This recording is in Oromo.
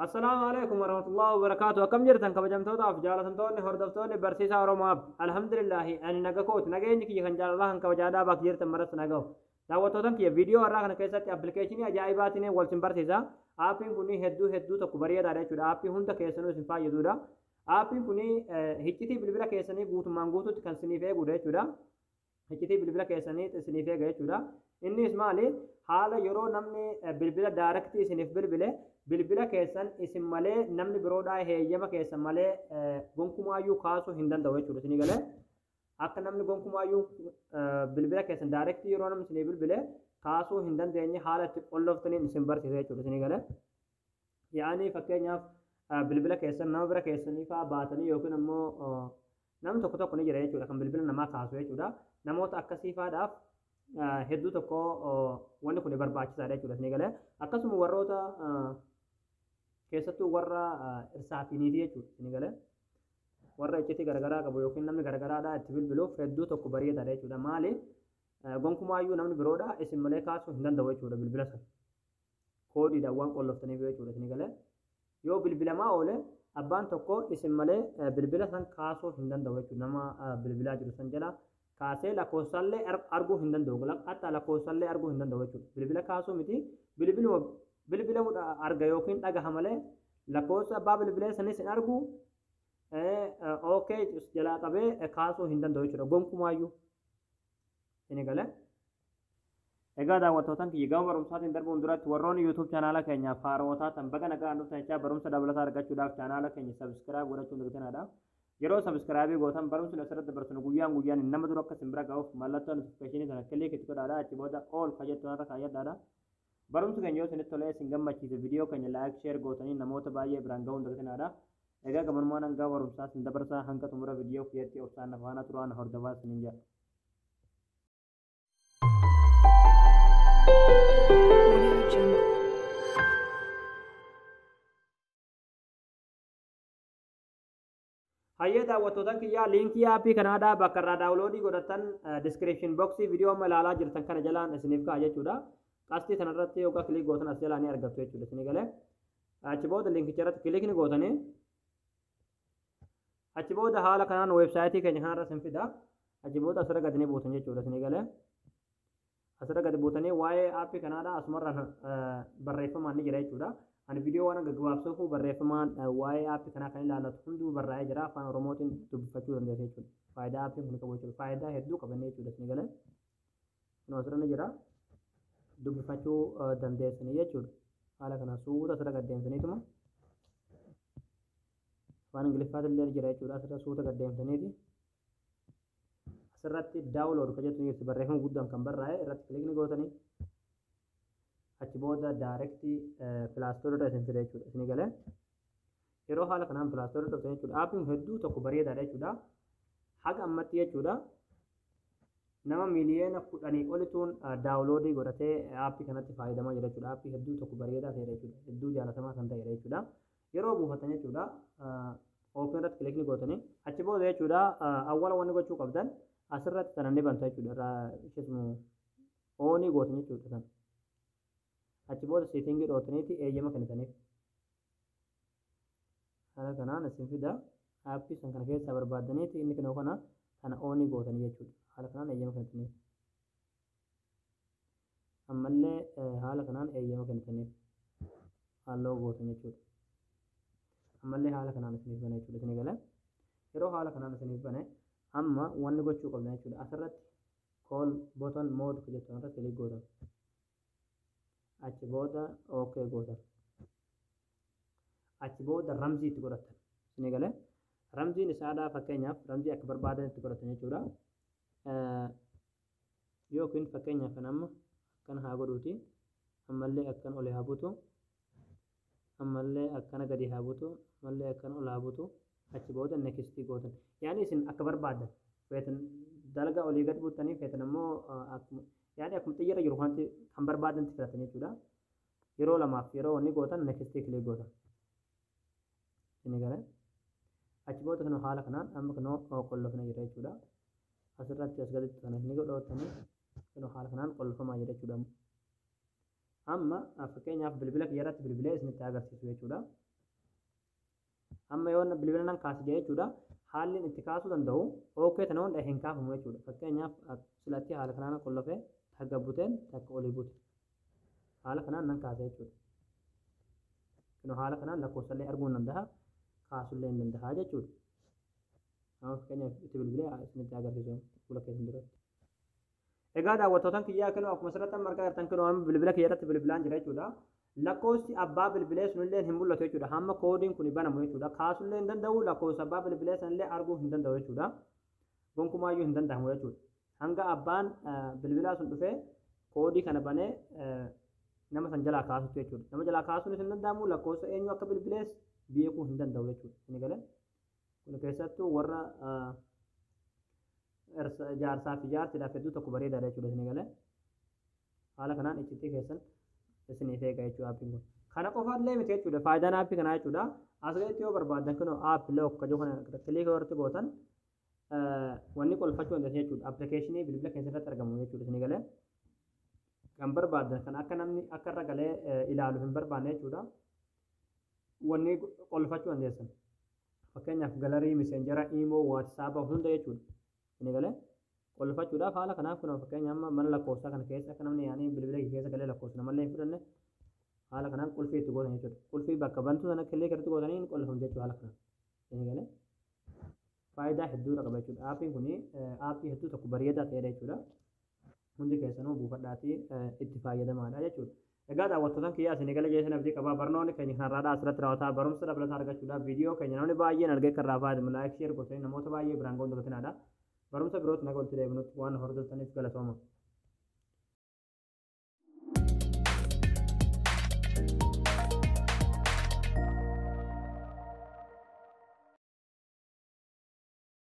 السلام عليكم ورحمة الله وبركاته. كم جرتن كبجمتوتا في جالسنتوني هردفتوني برسيسا ورماب. الحمد لله أنا نجاكوت نجاني كي خنجال الله إنك وجادا باك جرتن مرس نجاو. دعوتوتن كي فيديو أراك نكيسات أبليكيشني أجايباتني والسن برسيسا. آبين كوني هدو تكبرية داري شودا آبين هوندا كيسنو سنفا يدودا. آبين كوني هيكتي بلبلا كيسني غوت مانغوتو تكنسني في غودا شودا. هيكتي بلبلا كيسني تسني في غودا شودا. إني اسمالي حالا يرو نمني بلبلا دايركتي سنف بلبلا bilbila keessan isin malee namni biroodhaa heeyyama keessan malee gonkumaayyuu kaasuu hin danda'u jechuudha isinii galee akka namni gonkumaayyuu bilbila keessan daayirektii yeroo namni isinii bilbile kaasuu hin dandeenye haala itti qolloftaniin isin barsiisa jechuudha isinii galee yaa'anii fakkeenyaaf bilbila keessan nama bira keessanii fa'aa baatanii yookiin ammoo namni tokko ni jira jechuudha kan bilbila namaa kaasu jechuudha namoota akkasii fa'aadhaaf hedduu tokko wanni kun barbaachisaadha jechuudha isinii galee akkasuma warroota keessattuu warra irsaafiniiti jechuudha isinii galee warra iccitii garagaraa qabu yookiin namni garagaraadhaa itti bilbiluuf hedduu tokko bareedaadha jechuudha maali gonkumaayyuu namni biroodhaa isin malee kaasuu hin danda'u jechuudha bilbila sana koodiidhaan waan qolloftaniif jechuudha isinii galee yoo bilbilamaa oole abbaan tokko isin malee bilbila san kaasuu hin danda'u jechuudha nama bilbilaa jiru san jala kaasee lakkoofsallee arguu hin danda'u hatta lakkoofsallee arguu hin danda'u jechuudha bilbila kaasuu miti bilbila arga yookiin dhagaha malee lakkoofsa abbaa bilbilee sanis hin argu jalaa qabee kaasuu hin danda'u jechuudha gonkumaayyuu isinii galee egaa daawwattootaan kiyya gama barumsaatiin darbuun duratti warroonni yuutuub chaanaala keenyaaf haarawwataa tan baga nagaa dhuftan jechaa barumsa dabalataa argachuudhaaf chaanaala keenya sabiskiraayib gochuun dagantinaadha yeroo sabiskiraayibii gootan barumsi asirratti dabarsinu guyyaan nama dura akka simbira ga'uuf mallattoo notifikashinii sana kilii itti godhaadha achi booda ool kajettoon irra kaayyadhaadha barumsi keenya yoo isinitti tolee isin gammachiise viidiyoo keenya laayik sheer gootanii namoota baay'ee biraan ga'uun dagantinaadha egaa gamanummaan hanga barumsaa sin dabarsaa hanga xumura viidiyoo kiyyatti obsaan afaana turaan hordofaa isiniin jedha. hayyee daawwattootaan kiyyaa liinkii aappii kanaadhaa bakka irraa daawuloodii godhatan diskiripshin boksii viidiyoo amma ilaalaa jirtan kana jalaan isiniif ka'a jechuudha qastii kanarratti yookaan kilik gootan as jalaa ni argattu jechuudha isinii galee achi booda liinkicha irratti kilikni gootanii achi booda haala kanaan weebsaayitii keenya kanarra isin fida achi booda asirra gadi ni buutan jechuudha isinii galee asirra gadi buutanii waa'ee aappii kanaadhaa asumarra barreeffamaan ni jira jechuudha ani viidiyoo waan gaggabaabsuuf barreeffamaan waa'ee aappii kanaa kan ilaallatu hunduu barraa'ee jira afaan oromootiin dubbifachuu dandeessa jechuudha faayidaa aappiin kun qabu jechuudha faayidaa hedduu qabanne jechuudha isinii galee kun asirra ni jira dubbifachuu dandeessanii jechuudha haala kana suuta asirra gaddeemsaniituma afaan ingiliffaatiin illee jira jechuudha asirra suuta gaddeemsaniiti asirratti daawulood kan jettu jirti barreeffama guddaan kan barraa'e irratti kilikni gootanii achi booda daayirektii pilaastoorri isin fida jechuudha isinii galee yeroo haala kanaan pilaastoorri dhuftan jechuudha aappiin hedduu tokko bareedaadha jechuudha haga ammatti jechuudha nama miliyoona 10 olituun daawuloodii godhatee aappii kanatti fayyadamaa jira jechuudha aappii hedduu tokko bareedaa ta'edha jechuudha hedduu jaalatamaa kan ta'edha jechuudha yeroo buufatan jechuudha oopin irratti kilikni gootanii achi booda jechuudha awwala wanni gochuu qabdan asirratti sana ni banta jechuudha ishesmu oonii gootan jechuudha sana achi booda seetingii dhootaniiti eeyyama kennitaniif haala kanaan isin fida aappii san kana keessaa barbaadaniiti inni kennu kana oonii gootanii jechuudha haala kanaan eeyyama kennitaniif ammallee haala kanaan eeyyama kennitaniif halluu gootan jechuudha ammallee haala kanaan isiniif bane jechuudha isinii galee yeroo haala kanaan isiniif bane amma wanni gochuu qabdan jechuudha asirratti kool boton mood jettu irratti kilik gootan achi booda okay gootan achi booda ramzii itti godhatan isinii galee ramziin isaadhaa fakkeenyaaf ramzii akka barbaadan itti godhatan jechuudha yookiin fakkeenyaaf kan amma akkan haa godhuuti ammallee akkan olee haa butu ammallee akkana gadi haa butu ammallee akkan ol haa butu achi booda nekistii gootan yaani isin akka barbaadan feetan dalga olii gad buttanii feetan ammoo yaani akkuma xiyyaara jiru wanti kan barbaadan itti filatan jechuudha yeroo lamaaf yeroo wanni gootan nekistii kilik gootan isinii galee achi booda kan haala kanaan amma kan qollofna jira jechuudha asirratti as gaditti kana ni godhatanii kan haala kanaan qollofamaa jira jechuudha amma fakkeenyaaf bilbila kiyyarratti bilbilee isinitti agarsiisu jechuudha amma yoo bilbila nan kaasi jee jechuudha haalli itti kaasuu danda'u ookee tana hunda hin kaafamu jechuudha fakkeenyaaf silatti haala kanaan qollofee takka buteen takka olii bute haala kanaan nan kaasa jechuudha kino haala kanaan lakkoofsallee arguu hin danda'a kaasullee hin danda'a jechuudha amma fakkeenyaaf itti bilbilee isinitti agarsiisu fuula keessan duratti. Egaa daawwattootaan kiyyaa kinoo akkuma asirratti amma argaa jirtan kinoo amma bilbila kiyya irratti bilbilaan jira jechuudha. Lakkoofsi abbaa bilbilee sunillee hin mul'atu jechuudha. Hamma koodiin kun banamu jechuudha. Kaasullee hin danda'u lakkoofsa abbaa bilbilee sanillee arguu hin danda'u jechuudha. Gonkumaayyuu hin danda'amu jechuudha. Hanga abbaan bilbilaa sun dhufee koodii kana banee nama san jalaa kaasutti jechuudha. Nama jalaa kaasuunis hin danda'amu lakkoofsa eenyu akka bilbilees beekuu hin danda'u jechuudha. Inni galee kun keessattuu warra jaarsaa fi jaartiidhaaf hedduu tokko bareedaadha jechuudha isin galee haala kanaan iccitii keessan isiniif eega jechuudha aappiin kun kana qofaallee miti jechuudha faayidaan aappii kanaa jechuudha asirratti yoo barbaadan kunoo app look kajoo kana kiliika warratti gootan wanni qolfachuu hin dandeenye jechuudha appilikeeshinii bilbila keessatti argamu jechuudha isin galee kan barbaadan kan akka namni akka irra galee ilaalu hin barbaanne jechuudha wanni qolfachuu dandeessan fakkeenyaaf galarii miseenjara iimoo waatsaapaa hunda jechuudha. Ini galee qolfachuudhaaf haala kanaaf kun fakkeenya amma mana lakkoofsaa kana keessa akka namni yaanii bilbila keessa galee lakkoofsa namallee hin fudhanne haala kanaan qulfii itti gootan jechuudha. Qulfii bakka bantuu sana killee irratti gootanii qolfamu jechuudha haala kanaan. Ini galee faayidaa hedduudha qaba jechuudha. Aappiin kun aappii hedduu tokko bareedaa ta'edha jechuudha. Hundi keessanuu buufadhaatii itti fayyadamaadha jechuudha. Egaa daawwattootaan kiyyaa isin galee jeessan abdii qabaa barnoonni keenya kanarraadhaa asirratti raawwataa barumsa dabalataa argachuudhaaf viidiyoo keenya namni baay'een argee kan raafaa laayik sheer gootanii namoota baay'ee biraan goon dabatinaadha. Barumsa birootti naga walitti deebinutti waan hordoftaniif galatooma.